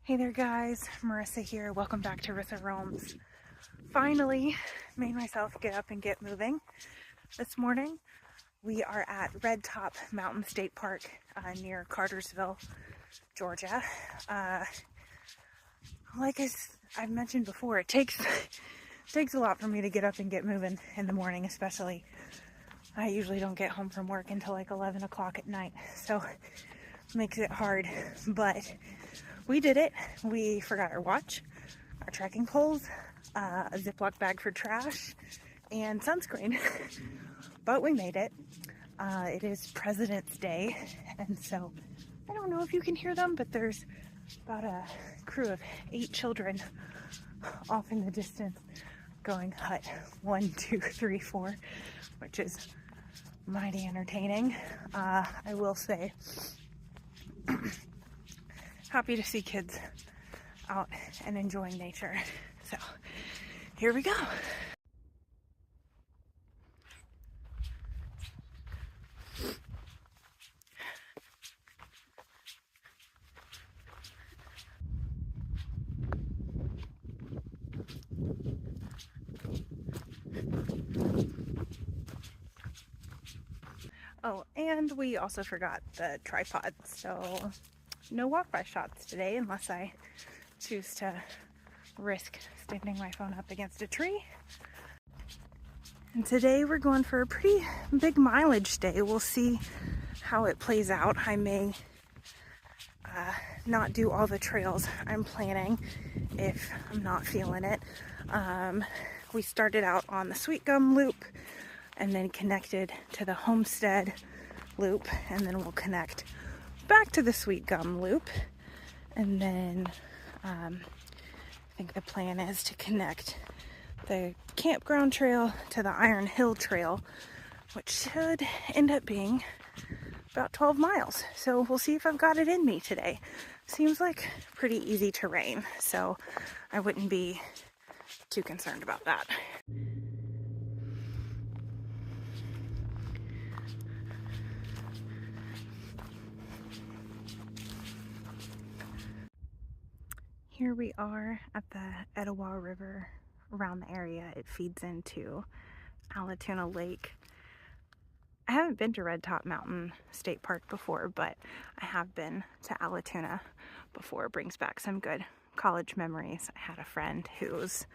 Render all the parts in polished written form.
Hey there guys, Marissa here. Welcome back to Rissa Roams. Finally made myself get up and get moving. This morning we are at Red Top Mountain State Park near Cartersville, Georgia. Like I've mentioned before, it takes a lot for me to get up and get moving in the morning, especially. I usually don't get home from work until like 11 o'clock at night, so it makes it hard, but we did it. We forgot our watch, our trekking poles, a Ziploc bag for trash, and sunscreen. But we made it. It is President's Day, and so I don't know if you can hear them, but there's about a crew of 8 children off in the distance going hut 1, 2, 3, 4, which is mighty entertaining. I will say, happy to see kids out and enjoying nature. So here we go. Oh, and we also forgot the tripod, so no walk-by shots today unless I choose to risk standing my phone up against a tree. And today we're going for a pretty big mileage day. We'll see how it plays out. I may not do all the trails I'm planning if I'm not feeling it. We started out on the Sweet Gum Loop and then connected to the Homestead Loop, and then we'll connect back to the Sweet Gum Loop, and then I think the plan is to connect the Campground Trail to the Iron Hill Trail, which should end up being about 12 miles. So we'll see if I've got it in me today. Seems like pretty easy terrain, so I wouldn't be too concerned about that. Here we are at the Etowah River. Around the area it feeds into Allatoona Lake. I haven't been to Red Top Mountain State Park before, but I have been to Allatoona before. It brings back some good college memories. I had a friend who's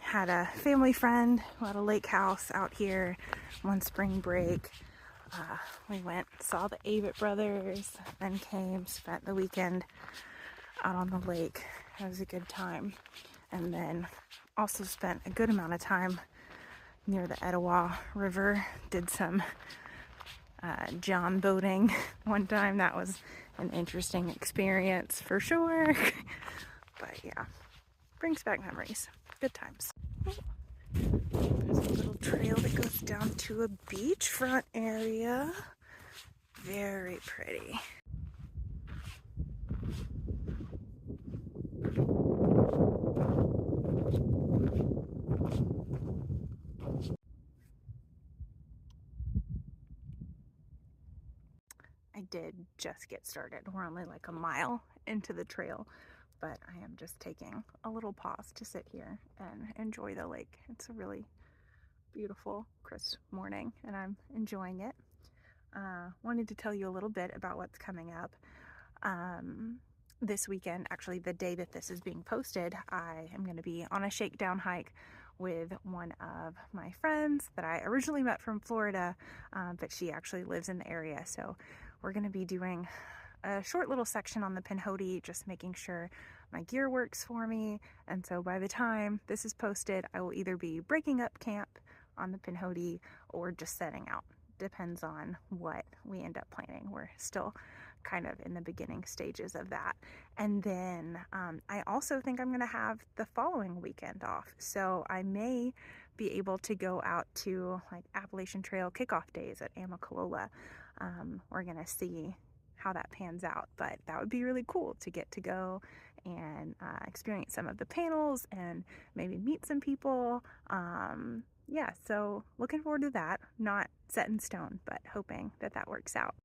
had a family friend who had a lake house out here one spring break. We went, saw the Avett brothers, then came, spent the weekend out on the lake. It was a good time. And then also spent a good amount of time near the Etowah River. Did some john boating one time. That was an interesting experience for sure. But yeah, brings back memories. Good times. There's a little trail that goes down to a beachfront area. Very pretty. I did just get started. We're only like a mile into the trail, but I am just taking a little pause to sit here and enjoy the lake. It's a really beautiful, crisp morning, and I'm enjoying it. Wanted to tell you a little bit about what's coming up. This weekend, actually the day that this is being posted, I am going to be on a shakedown hike with one of my friends that I originally met from Florida, but she actually lives in the area. So we're going to be doing a short little section on the Pinhoti, just making sure my gear works for me. And so by the time this is posted, I will either be breaking up camp on the Pinhoti or just setting out. Depends on what we end up planning. We're still kind of in the beginning stages of that. And then I also think I'm going to have the following weekend off. So I may be able to go out to like Appalachian Trail kickoff days at Amicalola. We're going to see how that pans out, but that would be really cool to get to go and experience some of the panels and maybe meet some people. Yeah, so looking forward to that. Not set in stone, but hoping that that works out.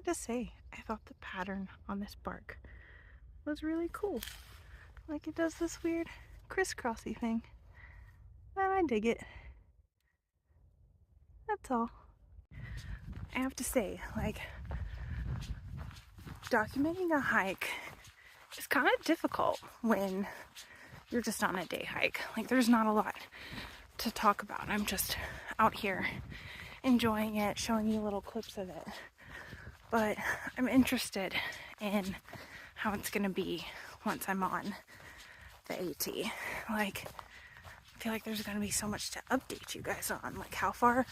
have to say, I thought the pattern on this bark was really cool. Like it does this weird crisscrossy thing. And I dig it. That's all. I have to say, like, documenting a hike is kind of difficult when you're just on a day hike. Like, there's not a lot to talk about. I'm just out here enjoying it, showing you little clips of it. But I'm interested in how it's gonna be once I'm on the AT. Like, I feel like there's gonna be so much to update you guys on. Like, how far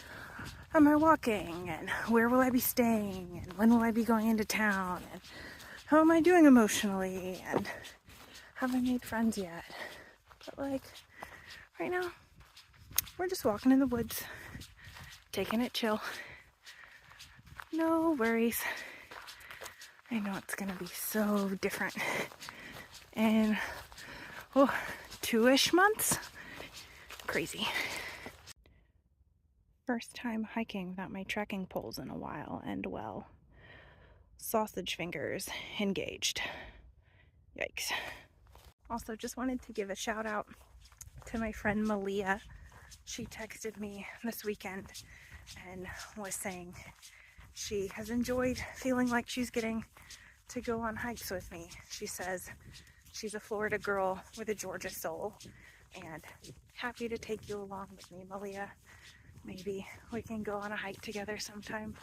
am I walking, and where will I be staying, and when will I be going into town, and how am I doing emotionally, and have I made friends yet? But like, right now, we're just walking in the woods, taking it chill. No worries. I know it's gonna be so different in 2-ish months. Crazy. First time hiking without my trekking poles in a while, and well, sausage fingers engaged. Yikes. Also, just wanted to give a shout out to my friend Malia. She texted me this weekend and was saying she has enjoyed feeling like she's getting to go on hikes with me. She says she's a Florida girl with a Georgia soul, and happy to take you along with me, Malia. Maybe we can go on a hike together sometime.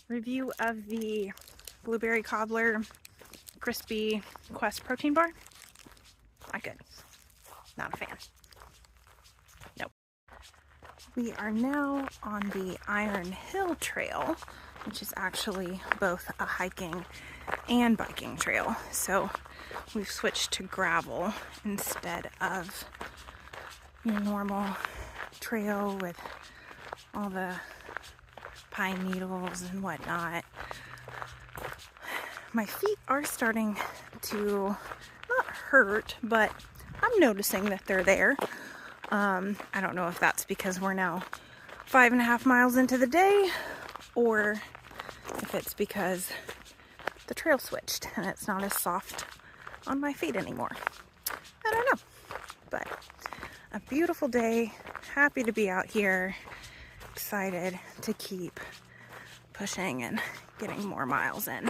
Review of the Blueberry Cobbler Crispy Quest protein bar. Not good. Not a fan. Nope. We are now on the Iron Hill Trail, which is actually both a hiking and biking trail. So we've switched to gravel instead of your normal trail with all the pine needles and whatnot. My feet are starting to not hurt, but I'm noticing that they're there. I don't know if that's because we're now 5.5 miles into the day, or if it's because the trail switched and it's not as soft on my feet anymore. I don't know, but a beautiful day. Happy to be out here. Excited to keep pushing and getting more miles in.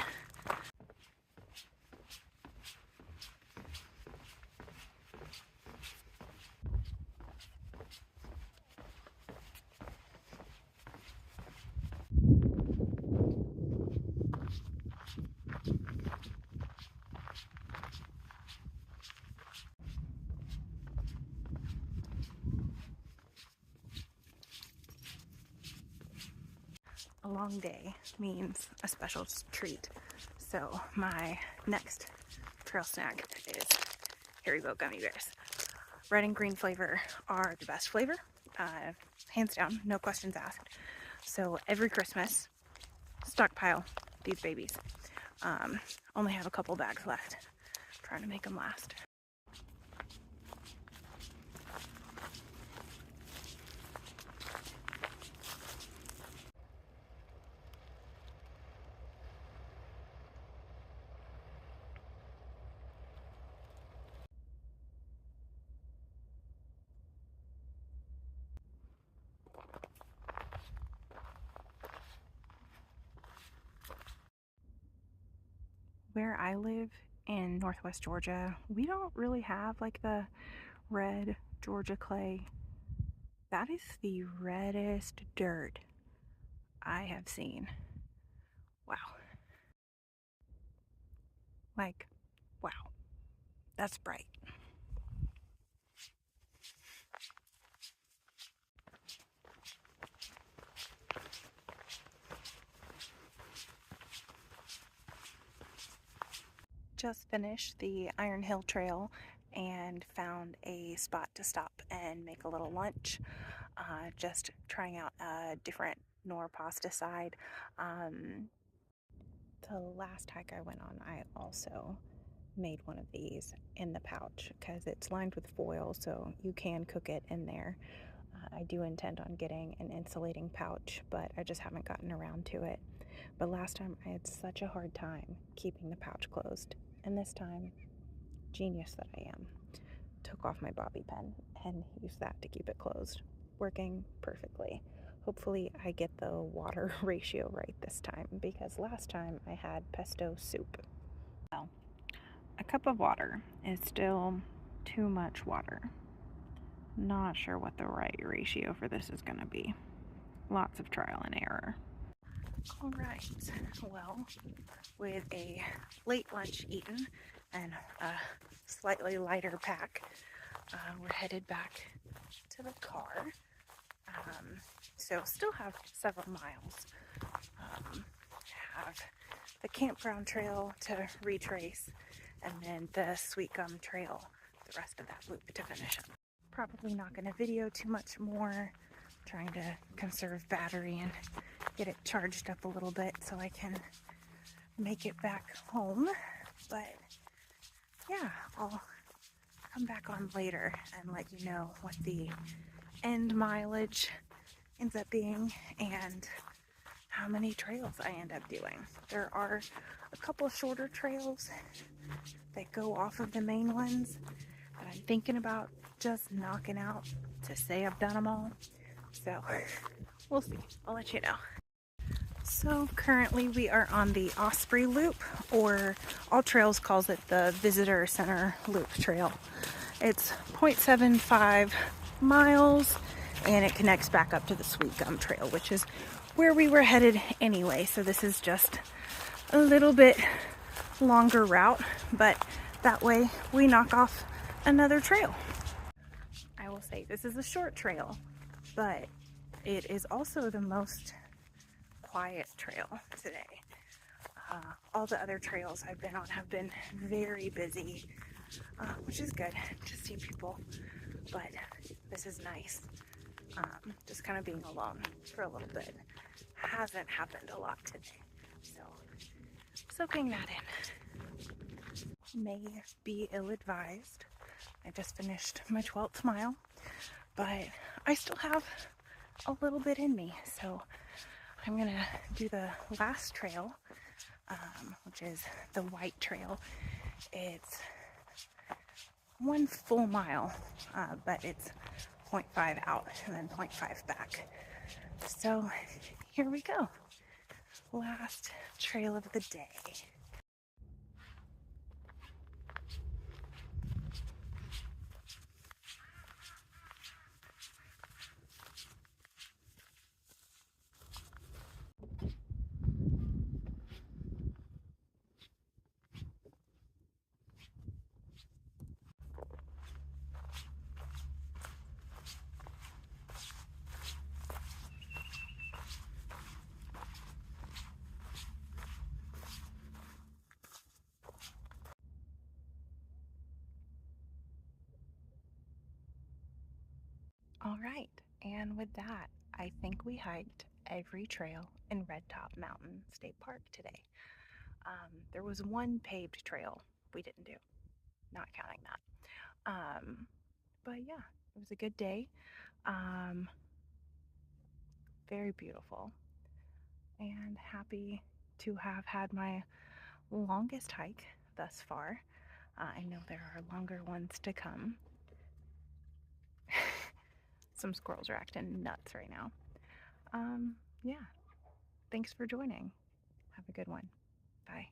A long day means a special treat. So my next trail snack is Haribo gummy bears. Red and green flavor are the best flavor, hands down, no questions asked. So every Christmas, stockpile these babies. Only have a couple bags left. Trying to make them last. where I live in Northwest Georgia, we don't really have like the red Georgia clay. That is the reddest dirt I have seen. Wow. Like, wow. That's bright. Just finished the Iron Hill Trail and found a spot to stop and make a little lunch. Just trying out a different nor pasta side. The last hike I went on, I also made one of these in the pouch because it's lined with foil, so you can cook it in there. I do intend on getting an insulating pouch, but I just haven't gotten around to it. But last time I had such a hard time keeping the pouch closed, and this time, genius that I am, took off my bobby pin and used that to keep it closed. Working perfectly. Hopefully I get the water ratio right this time, because last time I had pesto soup. Well, a cup of water is still too much water. Not sure what the right ratio for this is going to be. Lots of trial and error. All right, well, with a late lunch eaten and a slightly lighter pack, we're headed back to the car. So still have several miles. Have the Campground Trail to retrace, and then the Sweet Gum Trail, the rest of that loop to finish up. Probably not going to video too much more. Trying to conserve battery and get it charged up a little bit so I can make it back home. But yeah, I'll come back on later and let you know what the end mileage ends up being and how many trails I end up doing. There are a couple shorter trails that go off of the main ones that I'm thinking about just knocking out to say I've done them all. So we'll see. I'll let you know. So currently we are on the Osprey Loop, or All Trails calls it the Visitor Center Loop Trail. It's 0.75 miles and it connects back up to the Sweet Gum Trail, which is where we were headed anyway. So this is just a little bit longer route, but that way we knock off another trail. I will say this is a short trail, but it is also the most quiet trail today. All the other trails I've been on have been very busy, which is good to see people, but this is nice. Just kind of being alone for a little bit. Hasn't happened a lot today, so soaking that in. May be ill-advised. I just finished my 12th mile, but I still have a little bit in me, so I'm gonna do the last trail, which is the White Trail. It's 1 full mile, but it's 0.5 out and then 0.5 back. So here we go. Last trail of the day. All right, and with that, I think we hiked every trail in Red Top Mountain State Park today. There was one paved trail we didn't do, not counting that. But yeah, it was a good day. Very beautiful, and happy to have had my longest hike thus far. I know there are longer ones to come. Some squirrels are acting nuts right now. Yeah, thanks for joining. Have a good one. Bye.